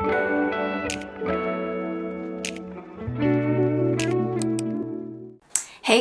Hey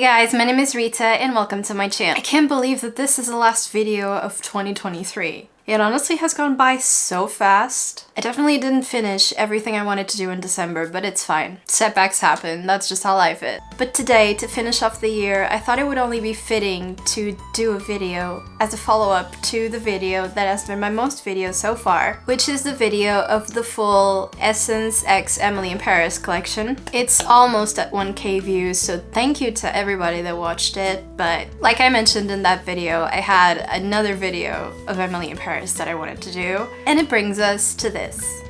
guys, my name is Rita and welcome to my channel. I can't believe that this is the last video of 2023. It honestly has gone by so fast. I definitely didn't finish everything I wanted to do in December, but it's fine. Setbacks happen, that's just how life is. But today, to finish off the year, I thought it would only be fitting to do a video as a follow-up to the video that has been my most videos so far, which is the video of the full Essence x Emily in Paris collection. It's almost at 1K views, so thank you to everybody that watched it. But like I mentioned in that video, I had another video of Emily in Paris that I wanted to do, and it brings us to this.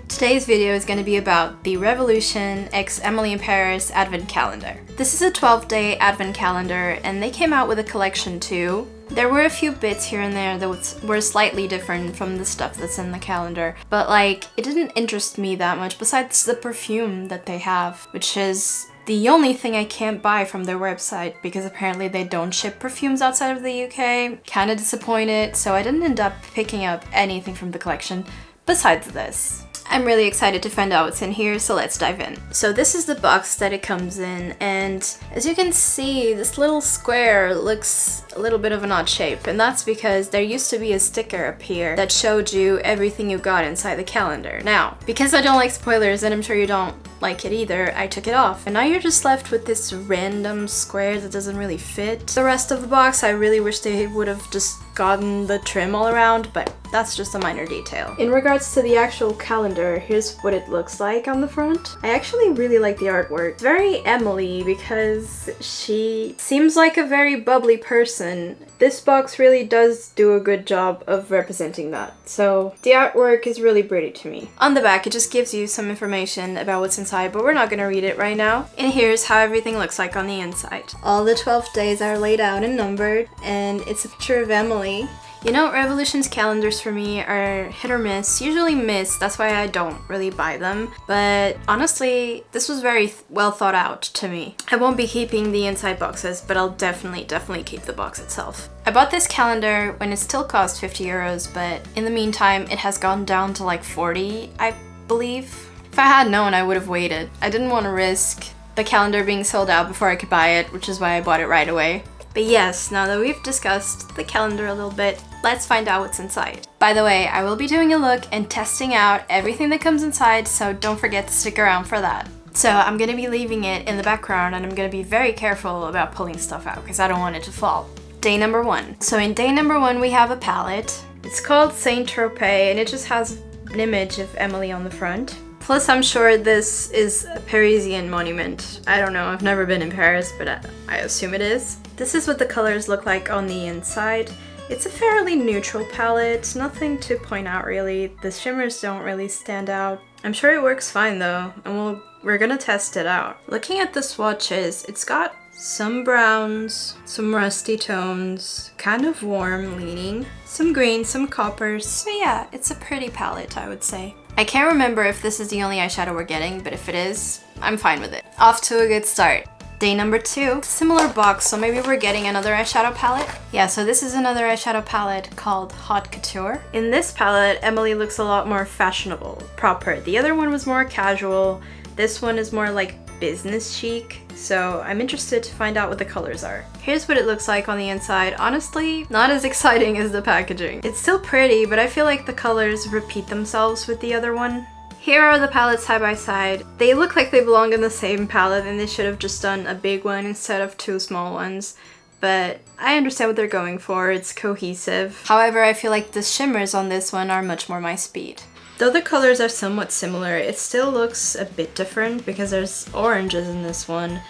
Today's video is going to be about the Revolution x Emily in Paris Advent Calendar. This is a 12-day Advent calendar, and they came out with a collection too. There were a few bits here and there that were slightly different from the stuff that's in the calendar, but like, it didn't interest me that much besides the perfume that they have, which is the only thing I can't buy from their website because apparently they don't ship perfumes outside of the UK. Kinda disappointed, so I didn't end up picking up anything from the collection besides this. I'm really excited to find out what's in here, so let's dive in. So this is the box that it comes in, and as you can see, this little square looks a little bit of an odd shape, and that's because there used to be a sticker up here that showed you everything you got inside the calendar. Now, because I don't like spoilers, and I'm sure you don't like it either, I took it off, and now you're just left with this random square that doesn't really fit the rest of the box. I really wish they would have just gotten the trim all around, but that's just a minor detail. In regards to the actual calendar, here's what it looks like on the front. I actually really like the artwork. It's very Emily because she seems like a very bubbly person. This box really does do a good job of representing that. So the artwork is really pretty to me. On the back, it just gives you some information about what's inside, but we're not gonna read it right now. And here's how everything looks like on the inside. All the 12 days are laid out and numbered, and it's a picture of Emily. You know, Revolution's calendars for me are hit or miss, usually miss, that's why I don't really buy them. But honestly, this was very well thought out to me. I won't be keeping the inside boxes, but I'll definitely keep the box itself. I bought this calendar when it still cost 50 euros, but in the meantime, it has gone down to like 40, I believe. If I had known, I would have waited. I didn't want to risk the calendar being sold out before I could buy it, which is why I bought it right away. But yes, now that we've discussed the calendar a little bit, let's find out what's inside. By the way, I will be doing a look and testing out everything that comes inside, so don't forget to stick around for that. So I'm gonna be leaving it in the background, and I'm gonna be very careful about pulling stuff out because I don't want it to fall. Day number 1. So in day number 1 we have a palette. It's called Saint Tropez, and it just has an image of Emily on the front. Plus, I'm sure this is a Parisian monument. I don't know, I've never been in Paris, but I assume it is. This is what the colors look like on the inside. It's a fairly neutral palette, nothing to point out really. The shimmers don't really stand out. I'm sure it works fine though, and we're gonna test it out. Looking at the swatches, it's got some browns, some rusty tones, kind of warm leaning, some green, some coppers. So yeah, it's a pretty palette, I would say. I can't remember if this is the only eyeshadow we're getting, but if it is, I'm fine with it. Off to a good start. Day number 2, similar box, so maybe we're getting another eyeshadow palette. Yeah, so this is another eyeshadow palette called Haute Couture. In this palette, Emily looks a lot more fashionable, proper. The other one was more casual. This one is more like business chic, so I'm interested to find out what the colors are. Here's what it looks like on the inside. Honestly, not as exciting as the packaging. It's still pretty, but I feel like the colors repeat themselves with the other one. Here are the palettes side by side. They look like they belong in the same palette, and they should have just done a big one instead of 2 small ones. But I understand what they're going for, it's cohesive. However, I feel like the shimmers on this one are much more my speed. Though the colors are somewhat similar, it still looks a bit different because there's oranges in this one.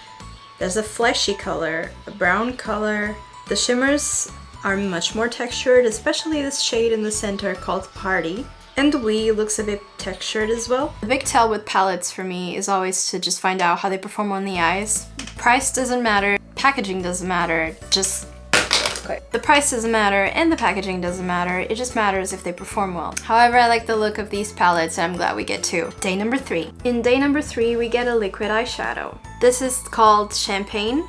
There's a fleshy color, a brown color. The shimmers are much more textured, especially this shade in the center called Party. And the Oui looks a bit textured as well. The big tell with palettes for me is always to just find out how they perform on the eyes. Price doesn't matter, packaging doesn't matter, just the price doesn't matter and the packaging doesn't matter, it just matters if they perform well. However, I like the look of these palettes and I'm glad we get 2. Day number 3. In day number 3 we get a liquid eyeshadow. This is called Champagne.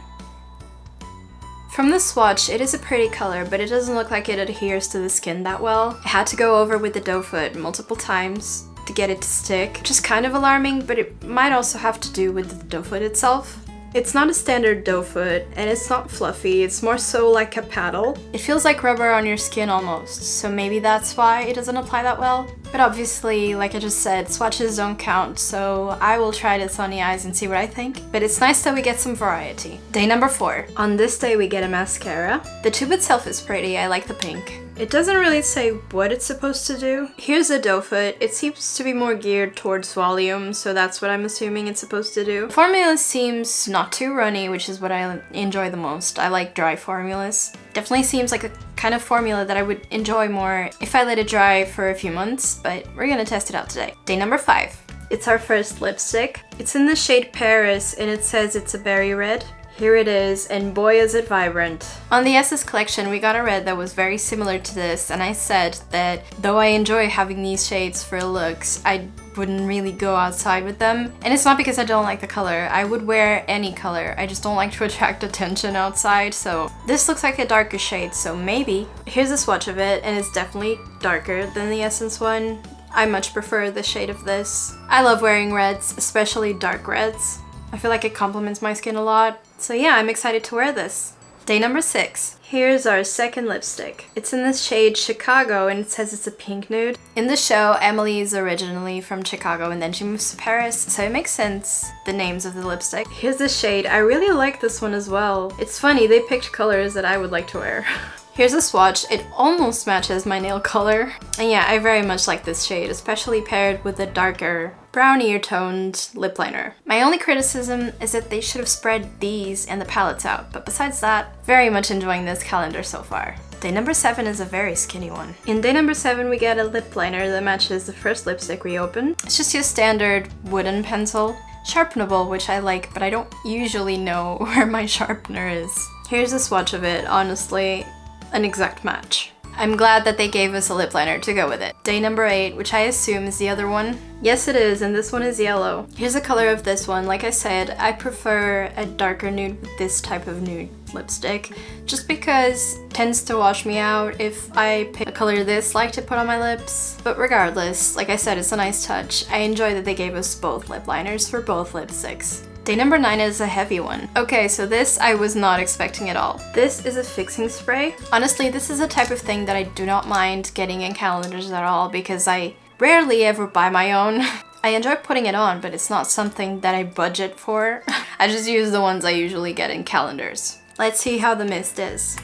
From the swatch, it is a pretty color, but it doesn't look like it adheres to the skin that well. I had to go over with the doe foot multiple times. to get it to stick, which is kind of alarming, but it might also have to do with the doe foot itself. It's not a standard doe foot, and it's not fluffy, it's more so like a paddle. It feels like rubber on your skin almost, so maybe that's why it doesn't apply that well. But obviously, like I just said, swatches don't count, so I will try this on the eyes and see what I think. But it's nice that we get some variety. Day number 4. On this day we get a mascara. The tube itself is pretty, I like the pink. It doesn't really say what it's supposed to do. Here's a doe foot. It seems to be more geared towards volume, so that's what I'm assuming it's supposed to do. The formula seems not too runny, which is what I enjoy the most. I like dry formulas. Definitely seems like a kind of formula that I would enjoy more if I let it dry for a few months, but we're gonna test it out today. Day number 5. It's our first lipstick. It's in the shade Paris, and it says it's a berry red. Here it is, and boy is it vibrant. On the Essence collection, we got a red that was very similar to this, and I said that though I enjoy having these shades for looks, I wouldn't really go outside with them. And it's not because I don't like the color. I would wear any color. I just don't like to attract attention outside, so this looks like a darker shade, so maybe. Here's a swatch of it, and it's definitely darker than the Essence one. I much prefer the shade of this. I love wearing reds, especially dark reds. I feel like it complements my skin a lot. So yeah, I'm excited to wear this. Day number 6. Here's our second lipstick. It's in the shade Chicago, and it says it's a pink nude. In the show, Emily is originally from Chicago and then she moves to Paris, so it makes sense, the names of the lipstick. Here's the shade. I really like this one as well. It's funny, they picked colors that I would like to wear. Here's a swatch. It almost matches my nail color. And yeah, I very much like this shade, especially paired with a darker brownier toned lip liner. My only criticism is that they should have spread these and the palettes out, but besides that, very much enjoying this calendar so far. Day number 7 is a very skinny one. In day number 7 we get a lip liner that matches the first lipstick we opened. It's just your standard wooden pencil. Sharpenable, which I like, but I don't usually know where my sharpener is. Here's a swatch of it, honestly, an exact match. I'm glad that they gave us a lip liner to go with it. Day number 8, which I assume is the other one. Yes it is, and this one is yellow. Here's the color of this one. Like I said, I prefer a darker nude with this type of nude lipstick, just because it tends to wash me out if I pick a color this light to put on my lips. But regardless, like I said, it's a nice touch. I enjoy that they gave us both lip liners for both lipsticks. Day number 9 is a heavy one. Okay, so this I was not expecting at all. This is a fixing spray. Honestly, this is a type of thing that I do not mind getting in calendars at all because I rarely ever buy my own. I enjoy putting it on, but it's not something that I budget for. I just use the ones I usually get in calendars. Let's see how the mist is.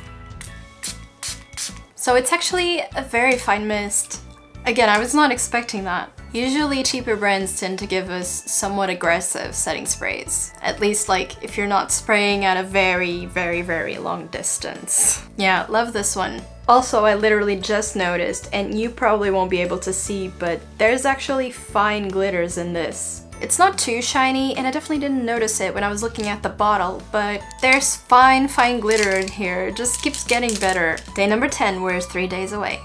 So it's actually a very fine mist. Again, I was not expecting that. Usually cheaper brands tend to give us somewhat aggressive setting sprays. At least like if you're not spraying at a very, very, very long distance. Yeah, love this one. Also, I literally just noticed, and you probably won't be able to see, but there's actually fine glitters in this. It's not too shiny, and I definitely didn't notice it when I was looking at the bottle, but there's fine glitter in here. It just keeps getting better. Day number 10, we're 3 days away.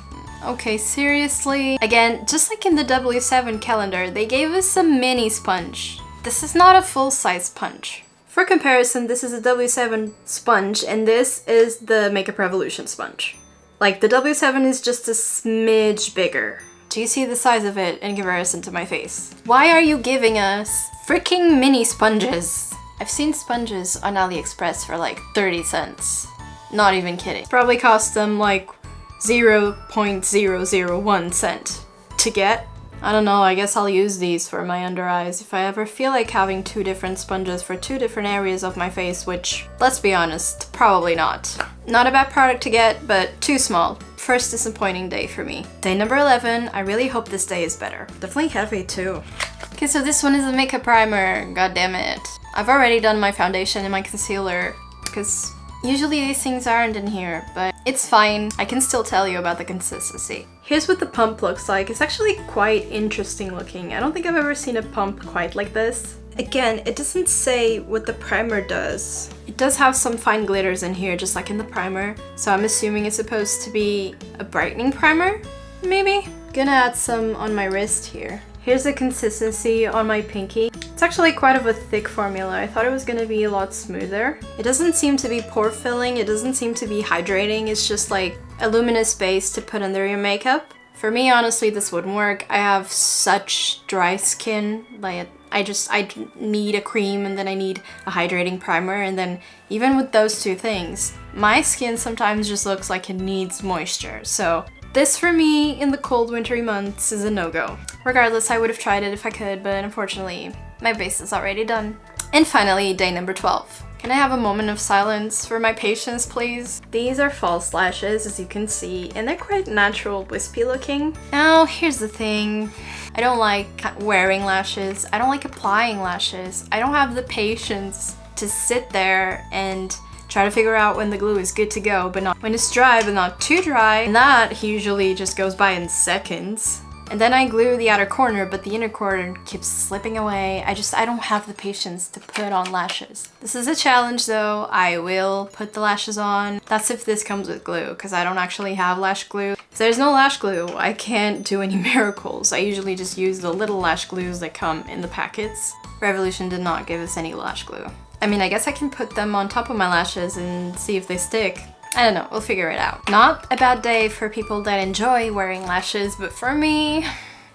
Okay, seriously? Again, just like in the W7 calendar, they gave us a mini sponge. This is not a full-size sponge. For comparison, this is a W7 sponge, and this is the Makeup Revolution sponge. Like, the W7 is just a smidge bigger. Do you see the size of it in comparison to my face? Why are you giving us freaking mini sponges? I've seen sponges on AliExpress for like 30 cents. Not even kidding. Probably cost them like 0.001 cent to get. I don't know, I guess I'll use these for my under eyes if I ever feel like having 2 different sponges for 2 different areas of my face, which, let's be honest, probably not. Not a bad product to get, but too small. First disappointing day for me. Day number 11, I really hope this day is better. Definitely heavy too. Okay, so this one is a makeup primer, god damn it. I've already done my foundation and my concealer, because usually these things aren't in here, but it's fine. I can still tell you about the consistency. Here's what the pump looks like. It's actually quite interesting looking. I don't think I've ever seen a pump quite like this. Again, it doesn't say what the primer does. It does have some fine glitters in here, just like in the primer. So I'm assuming it's supposed to be a brightening primer, maybe? Gonna add some on my wrist here. Here's the consistency on my pinky. It's actually quite of a thick formula. I thought it was gonna be a lot smoother. It doesn't seem to be pore filling, it doesn't seem to be hydrating, it's just like a luminous base to put under your makeup. For me, honestly, this wouldn't work. I have such dry skin. Like, I need a cream, and then I need a hydrating primer, and then even with those two things, my skin sometimes just looks like it needs moisture. So this for me in the cold wintry months is a no-go. Regardless, I would have tried it if I could, but unfortunately, my base is already done. And finally, day number 12. Can I have a moment of silence for my patience, please? These are false lashes, as you can see, and they're quite natural, wispy looking. Now, here's the thing. I don't like wearing lashes. I don't like applying lashes. I don't have the patience to sit there and try to figure out when the glue is good to go, but not when it's dry, but not too dry. And that usually just goes by in seconds. And then I glue the outer corner, but the inner corner keeps slipping away. I don't have the patience to put on lashes. This is a challenge though. I will put the lashes on. That's if this comes with glue, because I don't actually have lash glue. If there's no lash glue, I can't do any miracles. I usually just use the little lash glues that come in the packets. Revolution did not give us any lash glue. I mean, I guess I can put them on top of my lashes and see if they stick. I don't know, we'll figure it out. Not a bad day for people that enjoy wearing lashes, but for me,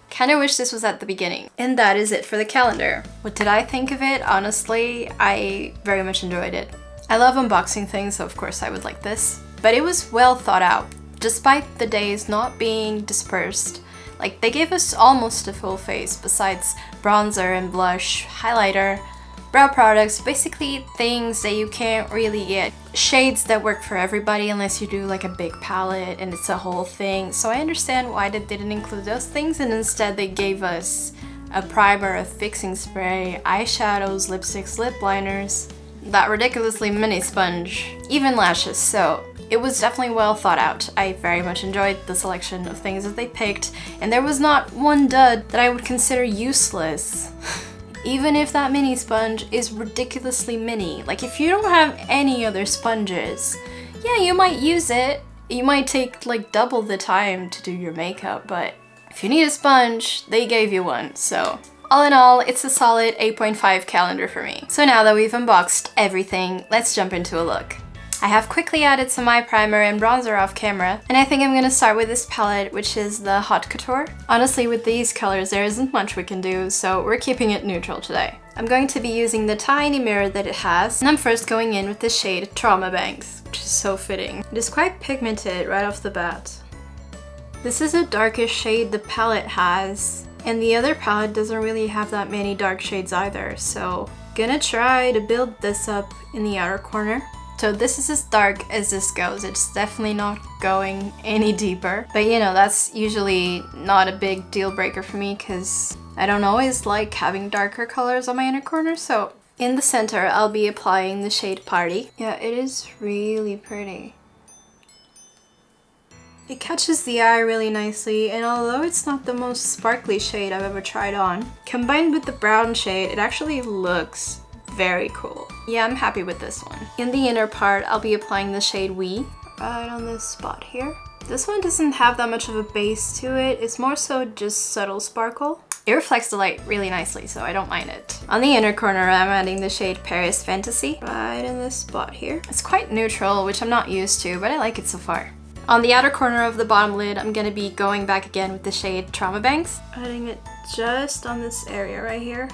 kinda wish this was at the beginning. And that is it for the calendar. What did I think of it? Honestly, I very much enjoyed it. I love unboxing things, so of course I would like this. But it was well thought out, despite the days not being dispersed. Like, they gave us almost a full face, besides bronzer and blush, highlighter, brow products, basically things that you can't really get. Shades that work for everybody unless you do like a big palette and it's a whole thing. So I understand why they didn't include those things, and instead they gave us a primer, a fixing spray, eyeshadows, lipsticks, lip liners, that ridiculously mini sponge, even lashes. So it was definitely well thought out. I very much enjoyed the selection of things that they picked, and there was not one dud that I would consider useless. Even if that mini sponge is ridiculously mini. Like, if you don't have any other sponges, yeah, you might use it. You might take like double the time to do your makeup, but if you need a sponge, they gave you one. So all in all, it's a solid 8.5 calendar for me. So now that we've unboxed everything, let's jump into a look. I have quickly added some eye primer and bronzer off camera, and I think I'm gonna start with this palette, which is the Haute Couture. Honestly, with these colors, there isn't much we can do, so we're keeping it neutral today. I'm going to be using the tiny mirror that it has, and I'm first going in with the shade Trauma Banks, which is so fitting. It is quite pigmented right off the bat. This is a darkest shade the palette has, and the other palette doesn't really have that many dark shades either, so gonna try to build this up in the outer corner. So this is as dark as this goes. It's definitely not going any deeper. But you know, that's usually not a big deal breaker for me because I don't always like having darker colors on my inner corner. So in the center, I'll be applying the shade Party. Yeah, it is really pretty. It catches the eye really nicely, and although it's not the most sparkly shade I've ever tried on, combined with the brown shade, it actually looks very cool. Yeah, I'm happy with this one. In the inner part, I'll be applying the shade We right on this spot here. This one doesn't have that much of a base to it. It's more so just subtle sparkle. It reflects the light really nicely, so I don't mind it. On the inner corner, I'm adding the shade Paris Fantasy right in this spot here. It's quite neutral, which I'm not used to, but I like it so far. On the outer corner of the bottom lid, I'm gonna be going back again with the shade Trauma Banks, adding it just on this area right here.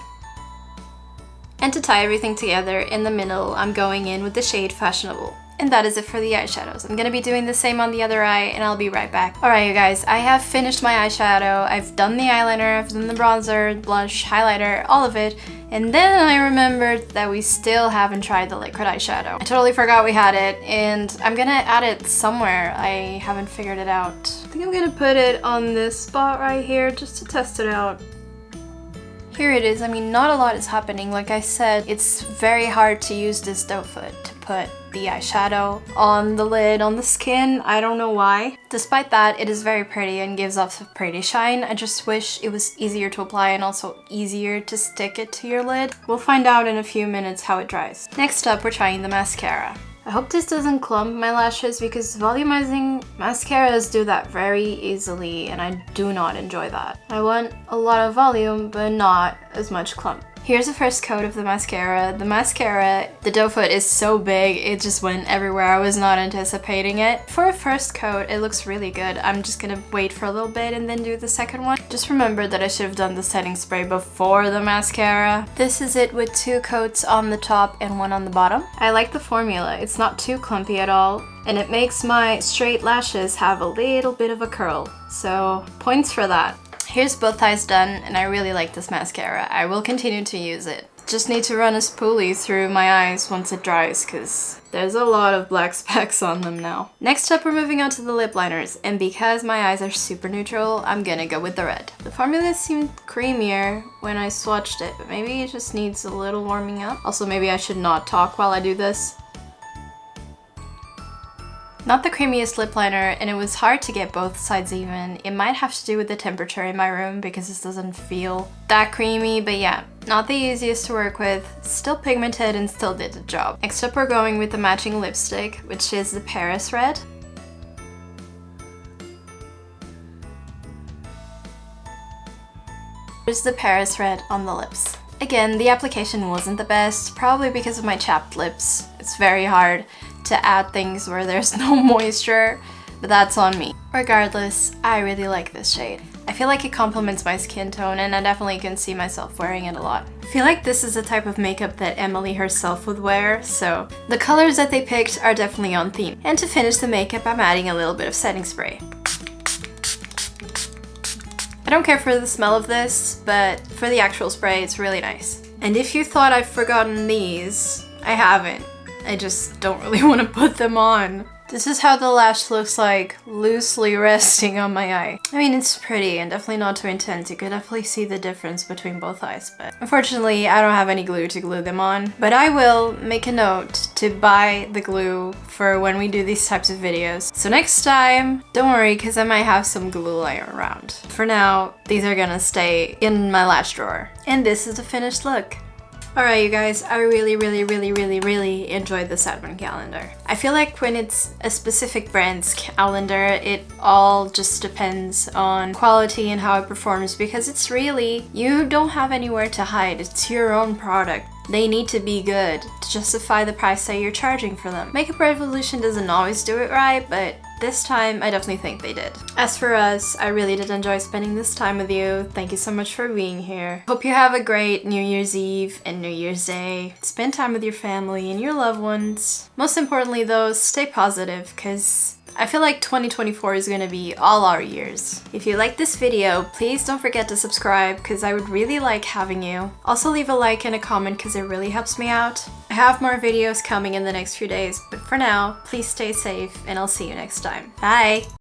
And to tie everything together in the middle, I'm going in with the shade Fashionable. And that is it for the eyeshadows. I'm gonna be doing the same on the other eye, and I'll be right back. Alright you guys, I have finished my eyeshadow. I've done the eyeliner, I've done the bronzer, blush, highlighter, all of it. And then I remembered that we still haven't tried the liquid eyeshadow. I totally forgot we had it, and I'm gonna add it somewhere. I haven't figured it out. I think I'm gonna put it on this spot right here just to test it out. Here it is. I mean, not a lot is happening. Like I said, it's very hard to use this doe foot to put the eyeshadow on the lid, on the skin. I don't know why. Despite that, it is very pretty and gives off a pretty shine. I just wish it was easier to apply and also easier to stick it to your lid. We'll find out in a few minutes how it dries. Next up, we're trying the mascara. I hope this doesn't clump my lashes because volumizing mascaras do that very easily and I do not enjoy that. I want a lot of volume but not as much clump. Here's the first coat of the mascara. The doe foot is so big, it just went everywhere. I was not anticipating it. For a first coat, it looks really good. I'm just gonna wait for a little bit and then do the second one. Just remember that I should have done the setting spray before the mascara. This is it with 2 coats on the top and 1 on the bottom. I like the formula. It's not too clumpy at all, and it makes my straight lashes have a little bit of a curl. So points for that. Here's both eyes done, and I really like this mascara. I will continue to use it. Just need to run a spoolie through my eyes once it dries, because there's a lot of black specks on them now. Next up, we're moving on to the lip liners, and because my eyes are super neutral, I'm gonna go with the red. The formula seemed creamier when I swatched it, but maybe it just needs a little warming up. Also, maybe I should not talk while I do this. Not the creamiest lip liner, and it was hard to get both sides even. It might have to do with the temperature in my room because this doesn't feel that creamy, but yeah, not the easiest to work with, still pigmented and still did the job. Next up, we're going with the matching lipstick, which is the Paris Red. Here's the Paris Red on the lips. Again, the application wasn't the best, probably because of my chapped lips. It's very hard to add things where there's no moisture, but that's on me. Regardless, I really like this shade. I feel like it complements my skin tone, and I definitely can see myself wearing it a lot. I feel like this is the type of makeup that Emily herself would wear, so the colors that they picked are definitely on theme. And to finish the makeup, I'm adding a little bit of setting spray. I don't care for the smell of this, but for the actual spray, it's really nice. And if you thought I've forgotten these, I haven't. I just don't really want to put them on. This is how the lash looks like, loosely resting on my eye. I mean, it's pretty and definitely not too intense. You could definitely see the difference between both eyes, but unfortunately, I don't have any glue to glue them on. But I will make a note to buy the glue for when we do these types of videos. So next time, don't worry, because I might have some glue lying around. For now, these are gonna stay in my lash drawer. And this is the finished look. Alright you guys, I really enjoyed this advent calendar. I feel like when it's a specific brand's calendar, it all just depends on quality and how it performs, because it's really, you don't have anywhere to hide, it's your own product. They need to be good to justify the price that you're charging for them. Makeup Revolution doesn't always do it right, but this time I definitely think they did. As for us, I really did enjoy spending this time with you. Thank you so much for being here. Hope you have a great New Year's Eve and New Year's Day. Spend time with your family and your loved ones. Most importantly though, stay positive, because I feel like 2024 is gonna be all our years. If you like this video, please don't forget to subscribe, because I would really like having you. Also leave a like and a comment, because it really helps me out. I have more videos coming in the next few days, but for now, please stay safe and I'll see you next time. Bye!